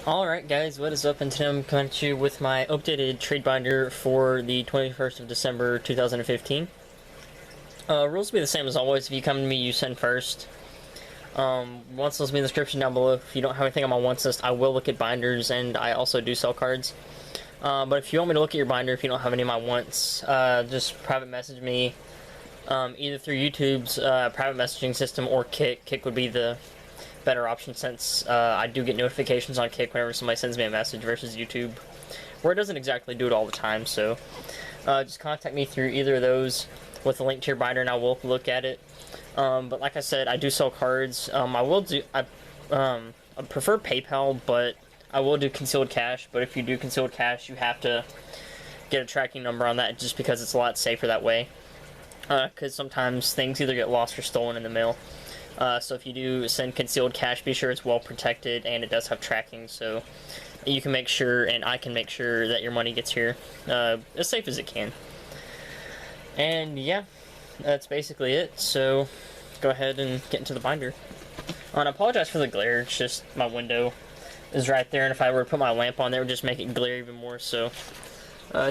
Alright guys, what is up? And today I'm coming to you with my updated trade binder for the 21st of December 2015. Rules will be the same as always. If you come to me, you send first. Wants list will be in the description down below. If you don't have anything on my wants list, I will look at binders, and I also do sell cards. But if you want me to look at your binder, if you don't have any of my wants, just private message me, either through YouTube's private messaging system or Kick. Kick would be the better option since I do get notifications on Kick whenever somebody sends me a message versus YouTube, where it doesn't exactly do it all the time. So just contact me through either of those with a link to your binder, and I will look at it. But like I said, I do sell cards. I prefer PayPal, but I will do concealed cash. But if you do concealed cash, you have to get a tracking number on that, just because it's a lot safer that way. Because sometimes things either get lost or stolen in the mail. So if you do send concealed cash, be sure it's well protected and it does have tracking, so you can make sure, and I can make sure, that your money gets here as safe as it can. And yeah, that's basically it. So go ahead and get into the binder. And I apologize for the glare. It's just my window is right there, and if I were to put my lamp on there, it would just make it glare even more. So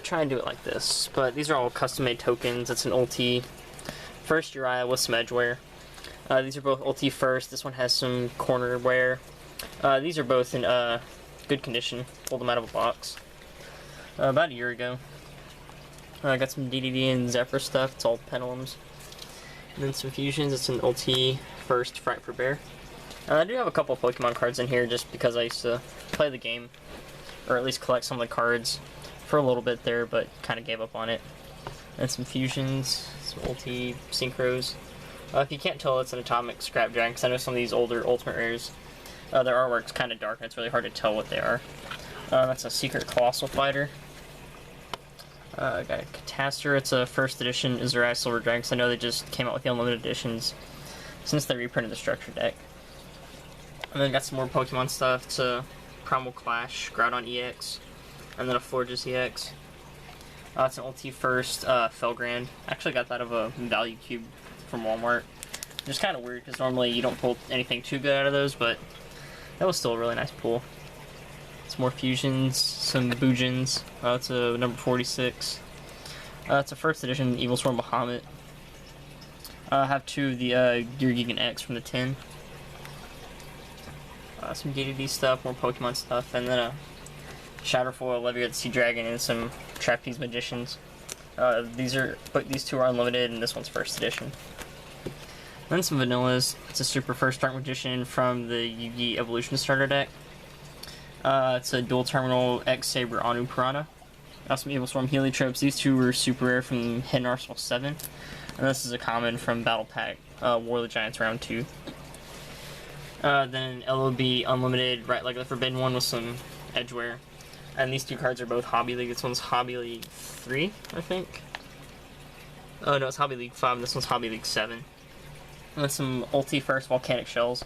try and do it like this. But these are all custom-made tokens. It's an ulti. First Uria with some edge wear. These are both ulti first. This one has some corner wear. These are both in good condition. Pulled them out of a box about a year ago. I got some DDD and Zephyr stuff. It's all pendulums. And then some fusions. It's an ulti first Fright for Bear. I do have a couple of Pokemon cards in here just because I used to play the game, or at least collect some of the cards for a little bit there, but kind of gave up on it. And some fusions, some ulti synchros. If you can't tell, it's an Atomic Scrap Dragon, because I know some of these older Ultimate Rares, their artwork's kind of dark, and it's really hard to tell what they are. That's a Secret Colossal Fighter. Got a Catastor. It's a first edition Uria Silver Dragon, because I know they just came out with the unlimited editions since they reprinted the structure deck. And then got some more Pokemon stuff. It's a Primal Clash, Groudon EX, and then a Florges EX. It's an ulti first Felgrand. Actually got that of a value cube from Walmart. It's kind of weird because normally you don't pull anything too good out of those, but that was still a really nice pull. Some more fusions, some Boojins. It's a number 46. It's a first edition Evil Storm Bahamut. I have two of the Yugioh X from the 10. Some DDD stuff, more Pokemon stuff, and then a Shatterfoil Leviate Sea Dragon and some Trapeze Magicians. These two are unlimited, and this one's first edition. Then some vanillas. It's a super first Dark Magician from the Yu-Gi Evolution starter deck. It's a dual terminal X Saber Anu Piranha. Some Evil Storm Heliotropes. These two were super rare from Hidden Arsenal 7. And this is a common from Battle Pack War of the Giants Round 2. Then LOB Unlimited Right Leg of the Forbidden One with some Edgeware. And these two cards are both Hobby League. This one's Hobby League 3, I think. Oh no, it's Hobby League 5, and this one's Hobby League 7. And then some ulti first Volcanic Shells.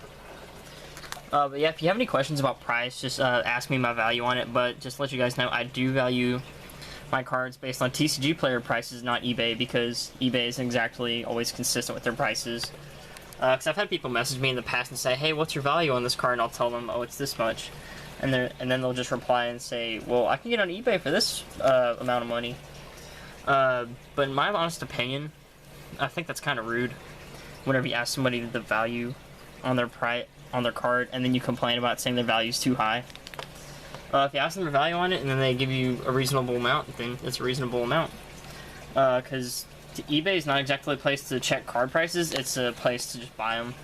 But yeah, if you have any questions about price, just ask me my value on it. But just to let you guys know, I do value my cards based on TCG Player prices, not eBay, because eBay isn't exactly always consistent with their prices. Because I've had people message me in the past and say, hey, what's your value on this card? And I'll tell them, oh, it's this much. And then they'll just reply and say, well, I can get on eBay for this amount of money. But in my honest opinion, I think that's kind of rude. Whenever you ask somebody the value on their card, and then you complain about saying their value's too high. If you ask them their value on it, and then they give you a reasonable amount, then it's a reasonable amount. Because eBay is not exactly a place to check card prices, it's a place to just buy them.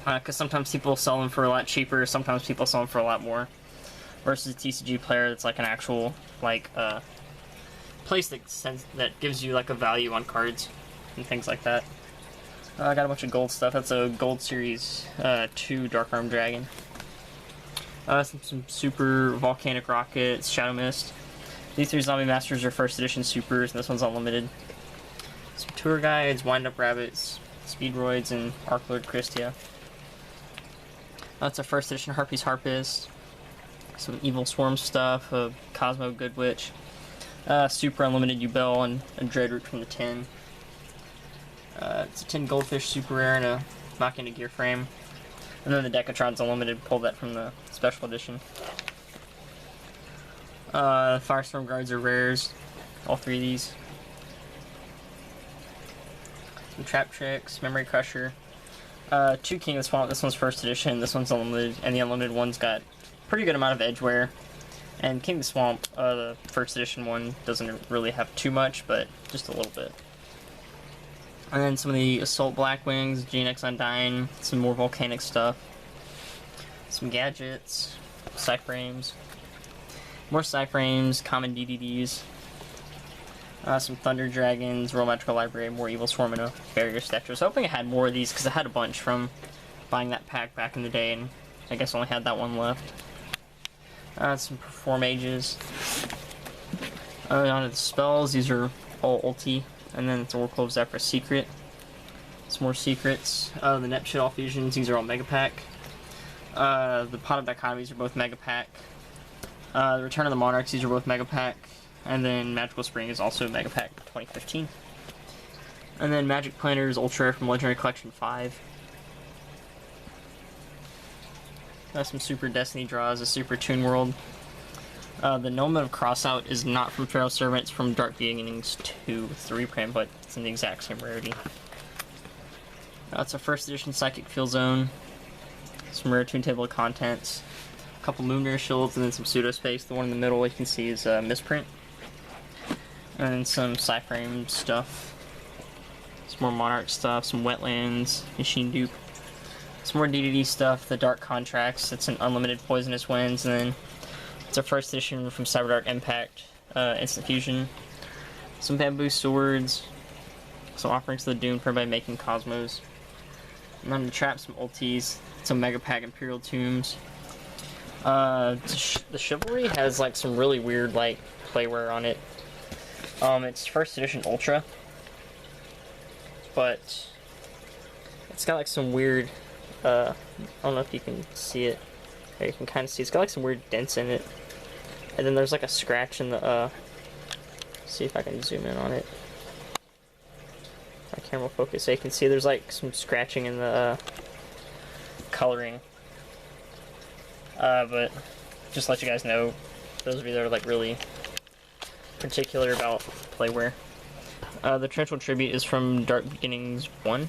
Because sometimes people sell them for a lot cheaper, sometimes people sell them for a lot more. Versus TCG Player, that's like an actual, like, place that gives you, like, a value on cards and things like that. I got a bunch of gold stuff. That's a Gold Series 2 Dark Arm Dragon. Some super Volcanic Rockets, Shadow Mist. These three Zombie Masters are first edition supers, and this one's unlimited. Some Tour Guides, Wind Up Rabbits, Speedroids, and Arclord Christia. That's a first edition Harpies Harpist. Some Evil Swarm stuff, Cosmo Good Witch. Super unlimited Ubel and a Dreadroot from the 10. It's a 10 Goldfish super rare and a Machina gear frame. And then the Decatron's Unlimited, pulled that from the special edition. Firestorm Guards are rares. All three of these. Some Trap Tricks, Memory Crusher. 2 King of the Swamp, this one's first edition, this one's unlimited, and the unlimited one's got pretty good amount of edge wear. And King of the Swamp, the first edition one, doesn't really have too much, but just a little bit. And then some of the Assault Blackwings, GNX Undying, some more volcanic stuff. Some gadgets, Cyframes. More Cyframes, common DDDs. Some Thunder Dragons, Royal Magical Library, more Evil Swarm, and a Barrier Statue. I was hoping I had more of these because I had a bunch from buying that pack back in the day, and I guess I only had that one left. Some Perform Mages. Onto the spells, these are all ulti, and then it's Oracle of Zephyr Secret. Some more secrets. The Net Shit All Fusions, these are all Mega Pack. The Pot of Dichotomies are both Mega Pack. The Return of the Monarchs, these are both Mega Pack. And then Magical Spring is also Mega Pack 2015. And then Magic Planners Ultra from Legendary Collection 5. Some Super Destiny draws, a Super Toon World. The Gnome of Crossout is not from Pharaoh's Servant, it's from Dark Beginnings 2, 3 print, but it's in the exact same rarity. It's a first edition Psychic Field Zone. Some rare Toon Table of Contents. A couple Moonmere Shields, and then some Pseudo Space. The one in the middle you can see is Misprint. And then some Cyframe stuff. Some more Monarch stuff, some Wetlands, Machine Dupe. Some more DDD stuff, the Dark Contracts, it's an unlimited Poisonous Winds, and then it's a first edition from CyberDark Impact, Instant Fusion. Some Bamboo Swords, some Offerings to the Dune for everybody making Cosmos. And then the Trap, some Ultis, some Mega Pack Imperial Tombs. The Chivalry has like some really weird like playware on it. It's first edition Ultra, but it's got like some weird, I don't know if you can see it, or you can kind of see, it's got like some weird dents in it, and then there's like a scratch in the, see if I can zoom in on it, my camera will focus, so you can see there's like some scratching in the, coloring, but just to let you guys know, those of you that are like really particular about playware. The Torrential Tribute is from Dark Beginnings 1.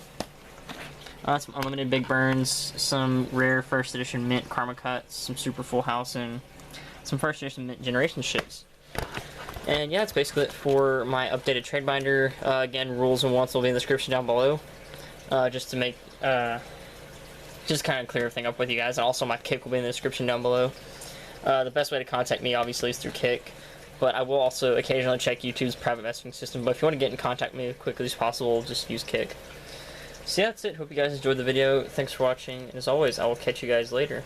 Some unlimited Big Burns, some rare first edition Mint Karma Cuts, some super Full House, and some first edition Mint Generation ships. And yeah, that's basically it for my updated trade binder. Again, rules and wants will be in the description down below. Just to make, just kind of clear everything up with you guys. And also my Kick will be in the description down below. The best way to contact me obviously is through Kick. But I will also occasionally check YouTube's private messaging system. But if you want to get in contact with me as quickly as possible, just use Kick. So yeah, that's it. Hope you guys enjoyed the video. Thanks for watching. And as always, I will catch you guys later.